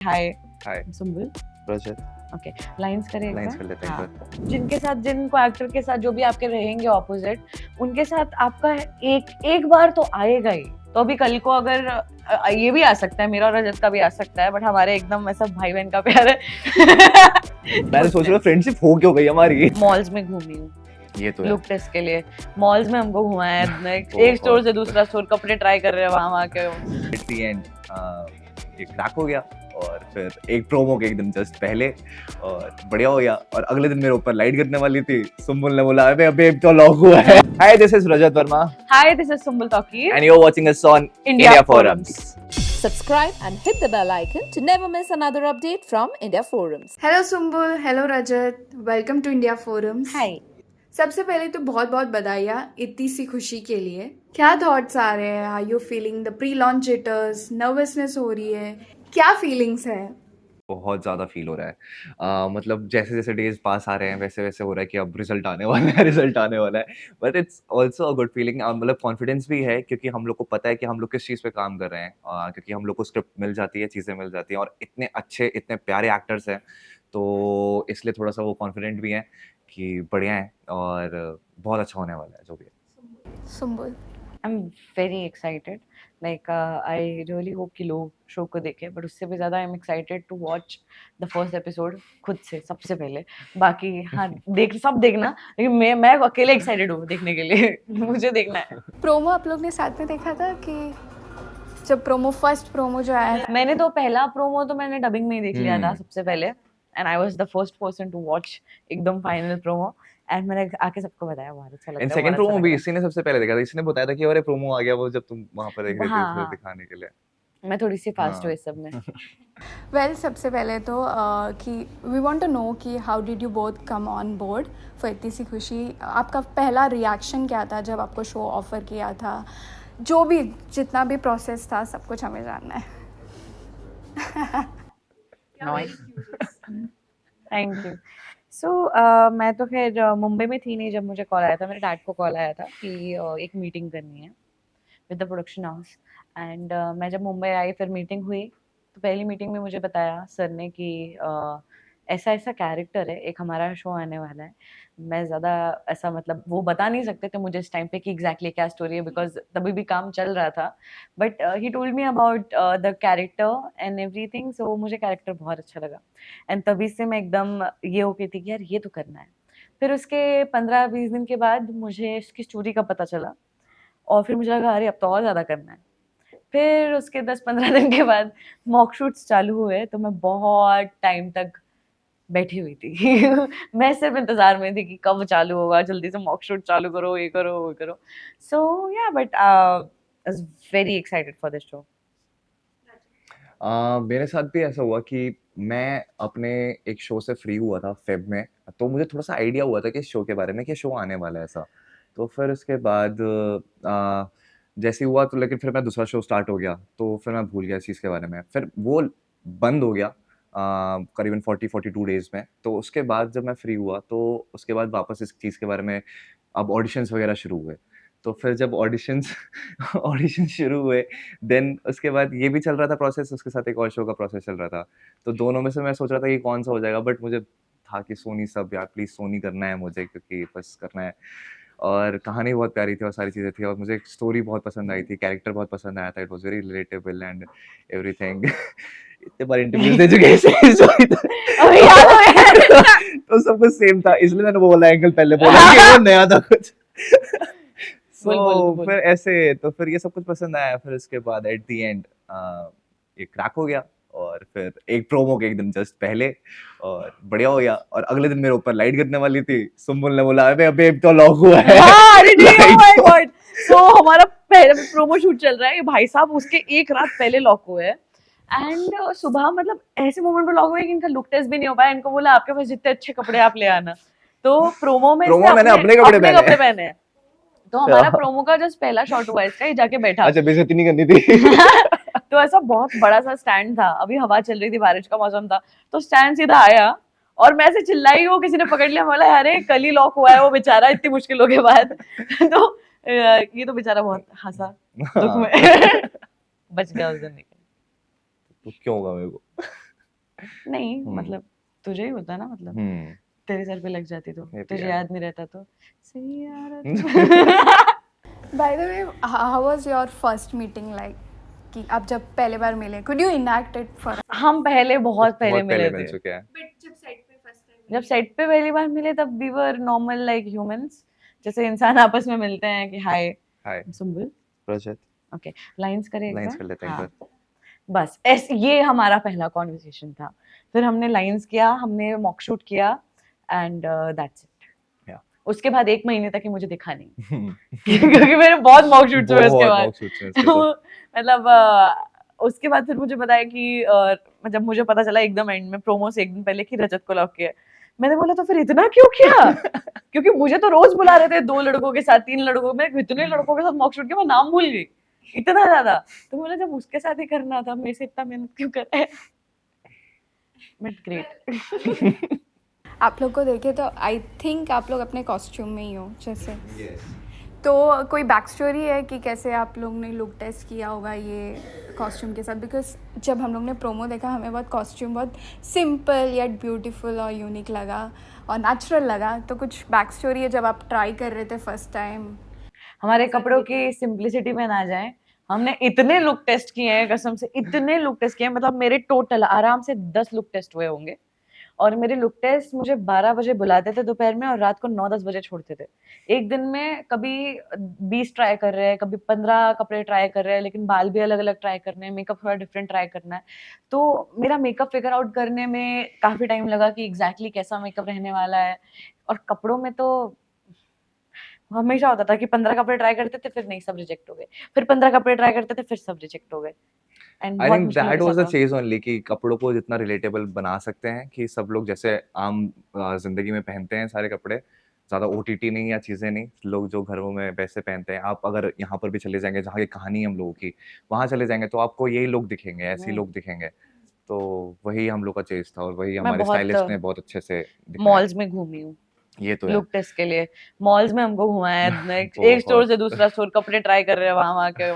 हाय hi Sumbul. Rajat. Okay, lines करें एक lines बार? कर लेते हैं हाँ। एक बार। जिनके साथ जिनको एक्टर के साथ जो भी आपके रहेंगे ऑपोजिट, उनके साथ आपका एक बार तो आएगा ही। तो अभी कल को अगर ये भी आ सकता है, मेरा और रजत का भी आ सकता है, बट हमारे एकदम ऐसा भाई बहन का प्यार है। मैं सोच रहा हूँ फ्रेंडशिप हो क्यों गई हमारी। मॉल्स में घूमी हूँ ये तो है। लुक टेस्ट के लिए। मॉल्स में हमको घुमाया है, एक बहुत। स्टोर से दूसरा स्टोर, कपड़े ट्राई कर रहे हैं वहां के। एट द एंड ये क्रैक हो गया और फिर एक प्रोमो के एकदम जस्ट पहले और बढ़िया हो गया और अगले दिन मेरे ऊपर लाइट गिरने वाली थी। सुम्बुल ने बोला अबे अबे तो लॉक हुआ है। Hi this is Rajat Verma hi this is Sumbul Tauqeer and you are watching us on India forums. Subscribe and hit the bell icon to never miss another update from India Forums. Hello Sumbul, hello Rajat, welcome to India Forums. Hi. सबसे पहले तो बहुत बहुत बधाइयाँ इतनी सी खुशी के लिए। क्या थॉट्स आ रहे हैं? Are you feeling the pre launch jitters? Nervousness हो रही है? क्या फीलिंग्स है? बहुत ज़्यादा फील हो रहा है। मतलब जैसे जैसे डेज पास आ रहे हैं वैसे वैसे हो रहा है कि अब रिजल्ट आने वाला है रिजल्ट आने वाला है। But it's also a good feeling. मतलब कॉन्फिडेंस भी है क्योंकि हम लोग को पता है कि हम लोग किस चीज़ पे काम कर रहे हैं। क्योंकि हम लोग को स्क्रिप्ट मिल जाती है, चीज़ें मिल जाती हैं और इतने अच्छे इतने प्यारे एक्टर्स हैं, तो इसलिए थोड़ा सा वो कॉन्फिडेंट भी है कि बढ़िया है और बहुत अच्छा होने वाला है जो भी है। Sumbul I'm very excited. Like I really hope कि लोग शो को देखें, but उससे भी ज़्यादा I'm excited to watch the first episode खुद से सबसे पहले। बाकी हाँ सब देखना, लेकिन मैं अकेले excited हूँ देखने के लिए। मुझे देखना है। प्रोमो आप लोग ने साथ में देखा था कि जब फर्स्ट प्रोमो जो आया था? मैंने तो पहला प्रोमो तो मैंने डबिंग में ही देख लिया था हम्म। सबसे पहले, and I was the first person to watch एकदम final promo, and मैंने आके सबको बताया बहुत अच्छा लग एंड रहा है, सेकंड बहुत अच्छा प्रोमो लग भी रहा इसी ने सबसे पहले देखा था। इसी ने बताया था कि अरे प्रोमो आ गया, वो जब तुम वहां पर देख है। रहे थे हाँ उसे हाँ, दिखाने के लिए। मैं थोड़ी सी फास्ट हाँ। हूँ इस सब में। वेल सबसे पहले तो कि वी वांट टू नो कि how did you both come on board for इतनी सी खुशी। आपका पहला रिएक्शन क्या था जब आपको शो ऑफर किया था? जो भी जितना भी प्रोसेस था सब कुछ हमें जानना है। Thank you. सो मैं तो खैर मुंबई में थी नहीं जब मुझे कॉल आया था। मेरे डैड को कॉल आया था कि एक मीटिंग करनी है with the production house, and मैं जब मुंबई आई फिर मीटिंग हुई, तो पहली मीटिंग में मुझे बताया सर ने कि ऐसा ऐसा कैरेक्टर है, एक हमारा शो आने वाला है। मैं ज़्यादा ऐसा मतलब वो बता नहीं सकते थे मुझे इस टाइम पे कि एग्जैक्टली क्या स्टोरी है, बिकॉज तभी भी काम चल रहा था, but he told me about the character and everything. So मुझे कैरेक्टर बहुत अच्छा लगा, एंड तभी से मैं एकदम ये हो गई थी कि यार ये तो करना है। फिर उसके 15-20 दिन के बाद मुझे इसकी स्टोरी का पता चला, और फिर मुझे लगा अरे अब तो और ज़्यादा करना है। फिर उसके 10-15 दिन के बाद मॉक शूट्स चालू हुए, तो मैं बहुत टाइम तक बैठी हुई थी। मैं सिर्फ इंतज़ार में थी कि कब चालू होगा, जल्दी से मॉक शूट चालू करो, ये करो, वो करो। सो या but I was very excited for this show. मेरे साथ भी ऐसा हुआ कि मैं अपने एक शो से फ्री हुआ था फेब में, तो मुझे थोड़ा सा आइडिया हुआ था कि इस शो के बारे में कि शो आने वाला है ऐसा। तो फिर उसके बाद जैसे ही हुआ तो लेकिन फिर मैं दूसरा शो स्टार्ट हो गया, तो फिर मैं भूल गया इस चीज़ के बारे में। फिर वो बंद हो गया करीबन 40-42 डेज़ में। तो उसके बाद जब मैं फ्री हुआ तो उसके बाद वापस इस चीज़ के बारे में अब ऑडिशंस वगैरह शुरू हुए। तो फिर जब ऑडिशंस ऑडिशन शुरू हुए, देन उसके बाद ये भी चल रहा था प्रोसेस, उसके साथ एक और शो का प्रोसेस चल रहा था। तो दोनों में से मैं सोच रहा था कि कौन-सा हो जाएगा, बट मुझे था कि सोनी सब यार प्लीज़ सोनी करना है मुझे, क्योंकि बस करना है। और कहानी बहुत प्यारी थी और सारी चीज़ें थी और मुझे स्टोरी बहुत पसंद आई थी, कैरेक्टर बहुत पसंद आया था। It was very relatable and everything. इतने बार इंटरव्यूज़ दे चुके हैं इस स्टोरी अभी याद है। तो सब कुछ सेम था, इसलिए मैंने वो वाला एंगल पहले बोला कि वो नया था कुछ। बोल। फिर ऐसे तो फिर ये सब कुछ पसंद आया। फिर उसके बाद एट द एंड ये क्रैक हो गया और फिर एक प्रोमो के एकदम जस्ट पहले और बढ़िया हो गया और अगले दिन मेरे ऊपर लाइट गिरने वाली थी। सुम्बुल ने बोला अबे अबे तो लॉक हुआ है। हाँ, अरे नहीं, oh my Light- God! So हमारा पहले प्रोमो शूट चल रहा है, भाई साहब उसके एक रात पहले लॉक हुए हैं, एंड सुबह मतलब ऐसे मोमेंट पे लॉक हुए कि इनका लुक टेस्ट भी नहीं हो पाया। इनको बोला आपके पास जितने अच्छे कपड़े आप ले आना, तो प्रोमो में प्रोमो इसने मैंने अपने कपड़े पहने हैं। तो हमारा प्रोमो का जस्ट पहला शॉट हुआ इसका, ये जाके बैठा। अच्छा बेइज्जती नहीं करनी थी। तो ऐसा बहुत बड़ा सा स्टैंड था, अभी हवा चल रही थी, बारिश का मौसम था, तो स्टैंड सीधा आया और मैं ऐसे चिल्लाई, वो किसी ने पकड़ लिया। बोला अरे कल ही लॉक हुआ है वो बेचारा इतनी मुश्किलों के बाद। तो ये तो बेचारा बहुत हंसा दुख में। बच गया उस दिन। तो क्यों होगा मेरे को? नहीं मतलब तुझे ही होता ना, मतलब तेरे सर पे लग जाती तो ये भी तुझे है। याद नहीं रहता तो सही यार। By the way, how was your first meeting like, कि आप जब पहले बार मिले, could you enact it for? हम पहले बहुत पहले मिले मिल थे। चुके हैं। जब सेट पे पहली बार मिले तब we were normal like humans, जैसे इंसान आपस में मिलते हैं कि hi hi Sumbul, Rajat, okay lines करें एक लाइंस बार? कर लेते हैं एक हाँ, बार। बस ऐसे ये हमारा पहला कॉन्वर्सेशन था। फिर हमने लाइंस किया, हमने मॉक शूट किया एंड दैट्स इट। Yeah. उसके बाद 1 महीने तक ही मुझे दिखा नहीं क्योंकि मेरे बहुत मॉक शूट्स हुए उसके बहुत बाद। मॉक शूट्स हैं इसके तो। मतलब उसके बाद फिर मुझे पता है कि जब मुझे पता चला एकदम एंड में प्रोमो से एक दिन पहले कि रजत को लॉक किया, मैंने बोला तो फिर इतना क्यों किया? क्योंकि मुझे तो रोज बुला रहे थे 2 लड़कों के साथ 3 लड़कों, मैं इतने लड़कों के साथ मॉक शूट किया मैं नाम भूल गई इतना ज्यादा। तो बोला जब उसके साथ ही करना था मेरे से इतना मेहनत क्यों कर रहा है? But great. आप लोग को देखे तो आई थिंक आप लोग अपने कॉस्ट्यूम में ही हो जैसे। तो कोई बैक स्टोरी है कि कैसे आप लोग ने लुक टेस्ट किया होगा ये कॉस्ट्यूम के साथ? बिकॉज जब हम लोग ने प्रोमो देखा हमें बहुत कॉस्ट्यूम बहुत सिंपल येट ब्यूटीफुल और यूनिक लगा और नेचुरल लगा। तो कुछ बैक स्टोरी है जब आप ट्राई कर रहे थे फर्स्ट टाइम? हमारे कपड़ों की सिंप्लिसिटी में ना जाए, हमने इतने लुक टेस्ट किए हैं कसम से, इतने लुक टेस्ट किए हैं, मतलब मेरे टोटल आराम से 10 लुक टेस्ट हुए होंगे। और मेरे लुक टेस्ट मुझे 12 बजे बुलाते थे दोपहर में और रात को 9-10 बजे छोड़ते थे। एक दिन में कभी 20 ट्राई कर रहे हैं, कभी 15 कपड़े ट्राई कर रहे हैं, लेकिन बाल भी अलग अलग ट्राई करने हैं, मेकअप थोड़ा डिफरेंट ट्राई करना है। तो मेरा मेकअप फिगर आउट करने में काफी टाइम लगा कि एग्जैक्टली कैसा मेकअप रहने वाला है। और कपड़ों में तो हमेशा होता था कि 15 कपड़े ट्राई करते थे, फिर नहीं सब रिजेक्ट हो गए, फिर 15 कपड़े ट्राई करते थे, फिर सब रिजेक्ट हो गए। एंड आई बहुत थिंक मुश्किलों दैट के वाज साथ द हुआ। चेज ओनली कि कपड़ों को जितना रिलेटेबल बना सकते हैं कि सब लोग जैसे आम जिंदगी में पहनते हैं सारे कपड़े, ज्यादा ओटीटी नहीं या चीजें नहीं, लोग जो घरों में वैसे पहनते हैं। आप अगर यहाँ पर भी चले जाएंगे जहाँ की कहानी हम लोगों की, वहां चले जाएंगे तो आपको यही लोग दिखेंगे, ऐसे लोग दिखेंगे। तो वही हम लोग का चेज था और वही मैं हमारे बहुत स्टाइलिस्ट ने बहुत अच्छे से दिखाया। मॉल्स में घूमी हूँ ये तो है। लुक टेस्ट के लिए। मॉल्स में हमको घुमाया है, एक बहुत। स्टोर से दूसरा स्टोर, कपड़े ट्राई कर रहे हैं वहां के।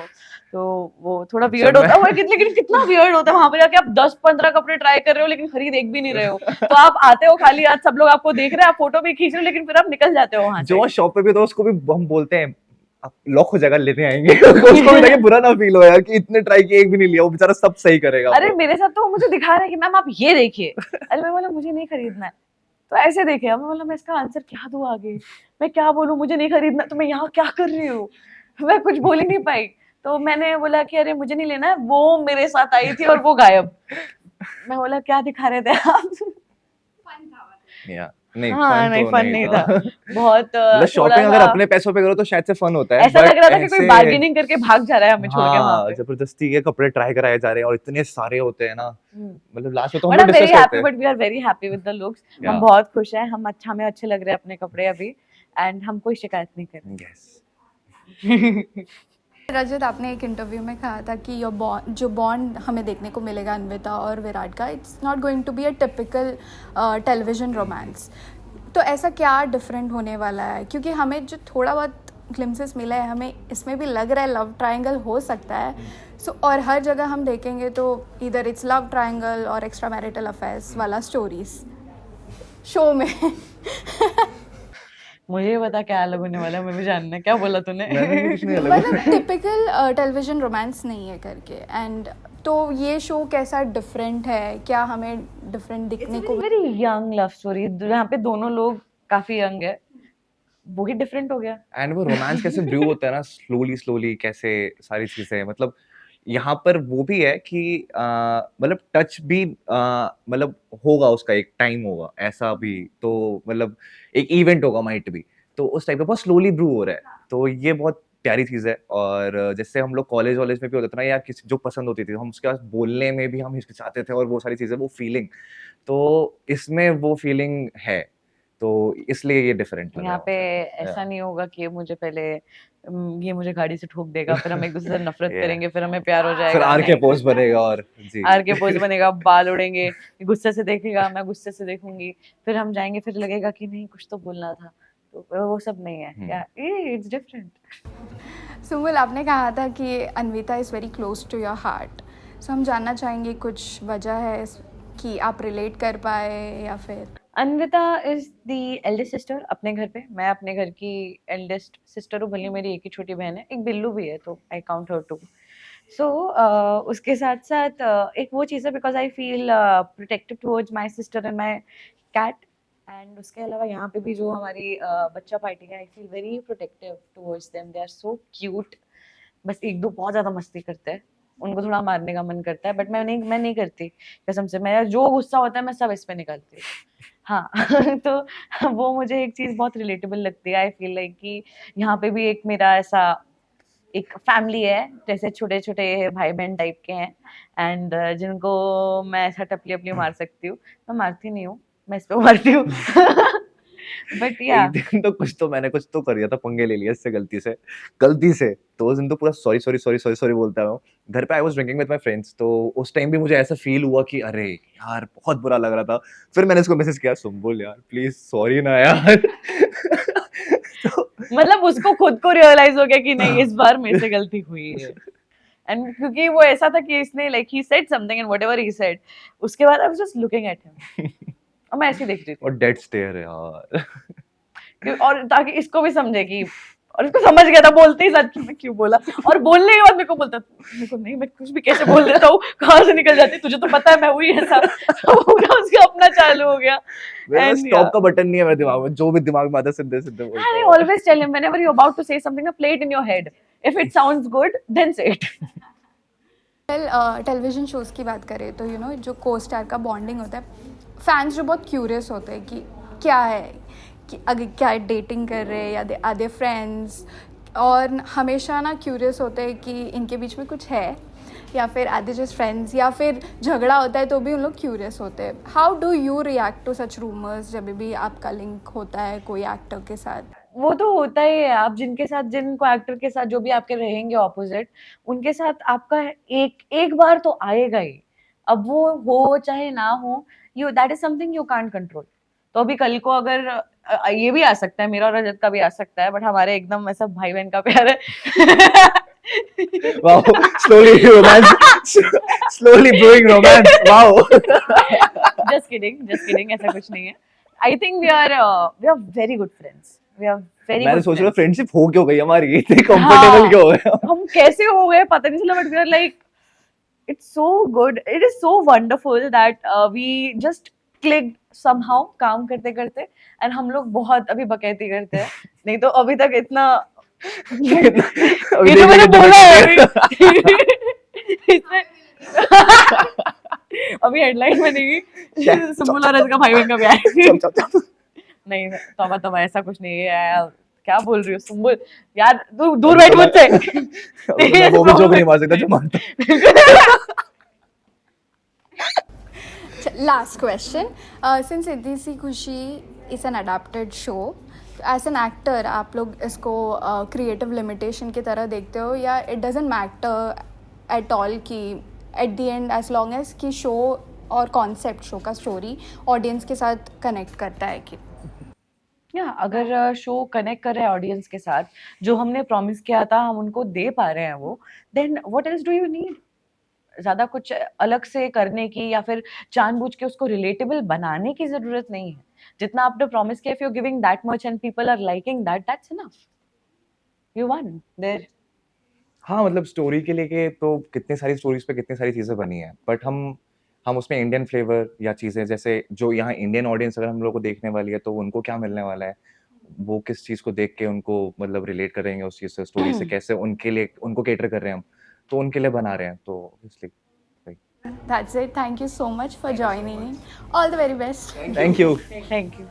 तो वो थोड़ा जब वियर्ड मैं- होता है लेकिन कितना वियर्ड होता है वहां पे जाके आप 10-15 कपड़े ट्राई कर रहे हो लेकिन खरीद एक भी नहीं रहे हो। तो आप आते हो खाली हाथ, सब लोग आपको देख रहे हैं, आप फोटो भी खींच रहे हो, लेकिन फिर आप निकल जाते हो वहां से। जो शॉप पे भी तो उसको भी हम बोलते हैं आप लॉक हो जाएगा लेने आएंगे उसको भी ताकि बुरा ना फील हो यार कि इतने ट्राई किए एक भी नहीं लिया, वो बेचारा सब सही करेगा। अरे मेरे साथ तो वो मुझे दिखा रहे हैं कि मैम आप ये देखिए, अरे मैं बोला मुझे नहीं खरीदना है, तो ऐसे देखे। अब मैं बोला मैं इसका आंसर क्या दूं आगे, मैं क्या बोलूं, मुझे नहीं खरीदना, तो मैं यहाँ क्या कर रही हूँ, मैं कुछ बोल ही नहीं पाई। तो मैंने बोला कि अरे मुझे नहीं लेना है, वो मेरे साथ आई थी और वो गायब। मैं बोला क्या दिखा रहे थे आप? या नहीं, हाँ, फन नहीं तो फन नहीं नहीं था। था बहुत मतलब शॉपिंग अगर अपने पैसों पे करो तो शायद से फन होता है, ऐसा but लग रहा था कि कोई ऐसे- बार्गेनिंग करके भाग जा रहा है हमें छोड़ के वहां हाँ, पे। जबरदस्ती के कपड़े ट्राई कराए जा रहे हैं और इतने सारे होते हैं ना, मतलब लास्ट में तो हम बट लोग I am very discuss happy, करते but we are very happy with the looks. Yeah. हम बहुत खुश हैं, हम हमें अच्छे लग रहे हैं अपने कपड़े अभी, एंड हम कोई शिकायत नहीं कर हैं। Yes. रहे। रजत, आपने एक इंटरव्यू में कहा था कि जो बॉन्ड हमें देखने को मिलेगा अन्विता और विराट का, it's not going to be a typical television romance. तो ऐसा क्या डिफरेंट होने वाला है? क्योंकि हमें जो थोड़ा बहुत ग्लिम्सेस मिला है, हमें इसमें भी लग रहा है लव ट्रायंगल हो सकता है। सो और हर जगह हम देखेंगे तो इधर इट्स लव ट्रायंगल और एक्स्ट्रा मैरिटल अफेयर्स वाला स्टोरीज शो में। मुझे बता क्या अलग होने वाला है, मैं भी जानना है। क्या बोला तूने? मैंने भी कुछ नहीं अलग मतलब टिपिकल टेलीविजन रोमांस नहीं है करके। एंड तो ये शो कैसा डिफरेंट है? क्या हमें डिफरेंट दिखने को? वेरी यंग लव स्टोरी, यहाँ पे दोनों लोग काफी यंग है, वो ही डिफरेंट हो गया। एंड वो रोमांस कैसे ब्रू होता है ना, स्लोली स्लोली कैसे सारी चीजें, मतलब यहाँ पर वो भी है कि मतलब टच भी मतलब होगा, उसका एक टाइम होगा ऐसा भी, तो मतलब एक इवेंट होगा माइट भी, तो उस टाइप का बहुत स्लोली ब्रू हो रहा है। तो ये बहुत प्यारी चीज है। और जैसे हम लोग कॉलेज वॉलेज में भी होता था ना, या किसी जो पसंद होती थी हम उसके पास बोलने में भी हम हिचकिचाते थे और वो सारी चीजें, वो फीलिंग, तो इसमें वो फीलिंग है, तो इसलिए ये डिफरेंट लग यहाँ पे रहा ऐसा नहीं होगा कि ये मुझे गाड़ी से ठोक देगा, फिर हम एक दूसरे से नफरत Yeah. करेंगे, फिर हमें प्यार हो फिर जाएगा। आर के पोस्ट बनेगा और जी आर के पोज बनेगा, बाल उड़ेंगे, गुस्से से देखेगा, मैं गुस्से से देखूंगी, फिर हम जाएंगे, फिर लगेगा कि नहीं कुछ तो बोलना था, तो वो सब नहीं है। या इट्स डिफरेंट। सुमुल, आपने कहा था कि Anvita is very close to your heart. So हम जानना चाहेंगे कुछ वजह है कि आप रिलेट कर पाए या फिर Anvita is the eldest sister अपने घर पे। मैं अपने घर की एल्डेस्ट सिस्टर हूँ, भले मेरी एक ही छोटी बहन है, एक बिल्लू भी है तो आई काउंट हर टू। सो उसके साथ साथ एक वो चीज़ है because I feel protective towards my sister and my cat. And उसके अलावा यहाँ पे भी जो हमारी बच्चा पार्टी है, I feel very protective towards them, they are so cute. बस एक दो बहुत ज़्यादा मस्ती करते हैं, उनको थोड़ा मारने का मन करता है, बट मैं नहीं करती कसम से। मेरा जो गुस्सा होता है मैं सब इस पे निकालती हूँ। हाँ तो वो मुझे एक चीज़ बहुत रिलेटेबल लगती है। आई फील लाइक कि यहाँ पे भी एक मेरा ऐसा एक फैमिली है, जैसे छोटे छोटे भाई बहन टाइप के हैं, एंड जिनको मैं ऐसा टपली अपली मार सकती हूँ। मैं मारती नहीं हूँ, मैं इस पे मारती हूँ बट या एक दिन तो मैंने कुछ तो कर दिया था, पंगे ले लिया इससे गलती से। तो उस दिन तो पूरा सॉरी बोलता हूँ। घर पे I was drinking with my friends, तो उस टाइम भी मुझे ऐसा फील हुआ कि अरे यार बहुत बुरा लग रहा था। फिर मैंने इसको मैसेज किया, सुम्बुल यार प्लीज सॉरी ना यार तो मतलब उसको खुद को रियलाइज हो गया कि नहीं इस बार मेरे से गलती हुई है। एंड क्योंकि वो ऐसा था कि इसने like he said something and whatever he said, उसके बाद I was just looking at him और मैं ऐसे ही देख रही थी और डेड स्टेयर यार और ताकि इसको भी समझे कि, और इसको समझ गया था बोलते ही सच में क्यों बोला। और बोलने के बाद मेरे को बोलता, मेरे को नहीं, मैं कुछ भी कैसे बोल देता हूँ, कहाँ से निकल जाती, तुझे तो पता है मैं हुई ऐसा। तो पूरा उसका अपना चालू हो गया। मेरा And स्टॉप का बटन नहीं है मेरे दिमाग में, जो भी दिमाग में आता है सीधे सीधे बोलता I हूँ। always tell him whenever you're about to say something, play it in your head. If it sounds good, then say it. Television shows की बात करें तो यू नो जो को स्टार का बॉन्डिंग होता है, फैंस जो बहुत क्यूरियस होते हैं कि क्या है, कि अगर क्या डेटिंग कर रहे हैं या आधे फ्रेंड्स, और हमेशा ना क्यूरियस होते हैं कि इनके बीच में कुछ है या फिर आधे जस्ट फ्रेंड्स, या फिर झगड़ा होता है तो भी उन लोग क्यूरियस होते हैं। How do you react to such rumours जब भी आपका लिंक होता है कोई एक्टर के साथ? वो तो होता ही है। आप जिनके साथ, जिनको एक्टर के साथ जो भी आपके रहेंगे ऑपोजिट, उनके साथ आपका एक बार तो आएगा ही। अब वो हो चाहे ना हो, you that is something you can't control. तो अभी कल को अगर ये भी आ सकता है, मेरा और रजत का भी आ सकता है, बट हमारे एकदम ऐसा भाई बहन का प्यार है। Wow, slowly brewing romance. Wow. just kidding, ऐसा कुछ नहीं है। I think we are very good friends. We are very मैंने good सोच रहा friends. फ्रेंडशिप हो क्यों गई हमारी, इतने कंफर्टेबल क्यों हो गए हम कैसे हो गए पता नहीं चला, but we are like, it's so good, it is so wonderful that we just clicked somehow काम करते करते, and हम लोग बहुत अभी बकैती करते हैं, नहीं तो अभी तक इतना अभी ये तो मैंने बोला है अभी इसमें अभी हेडलाइन बनेगी सुम्बुल और रजत का भाई बहन का प्यार। नहीं तो ऐसा कुछ नहीं है यार, क्या बोल रही हो सुम्बुल यार, तू दूर बैठ मुझसे। वो भी जोक नहीं मार सकता जो मारता। Last question. Since इतनी सी खुशी is an adapted show, as an actor आप लोग इसको क्रिएटिव लिमिटेशन की तरह देखते हो, या it doesn't matter at all कि at the end as long as कि शो और कॉन्सेप्ट, शो का स्टोरी ऑडियंस के साथ कनेक्ट करता है? कि या अगर शो कनेक्ट कर रहा है ऑडियंस के साथ, जो हमने प्रॉमिस किया था हम उनको दे पा रहे हैं वो, then what else do you need? ज़्यादा कुछ अलग से करने की या फिर जानबूझ के उसको रिलेटेबल बनाने की ज़रूरत नहीं है। जितना आपने प्रॉमिस किया, if you giving that much and people are liking that, that's enough, you won there. हाँ मतलब स्टोरी के लिए तो कितनी सारी स्टोरीज पे कितनी सारी चीज़ें बनी हैं, बट हम उसमें इंडियन फ्लेवर या चीज़ें, जैसे जो यहाँ इंडियन ऑडियंस अगर हम लोग को देखने वाली है तो उनको क्या मिलने वाला है, वो किस चीज़ को देख के उनको मतलब रिलेट करेंगे उस चीज़ से, स्टोरी से कैसे उनके लिए उनको कैटर कर रहे हैं हम, तो उनके लिए बना रहे हैं, तो इसलिए That's it. Thank you so much for joining. All the very best. Thank you. Thank you.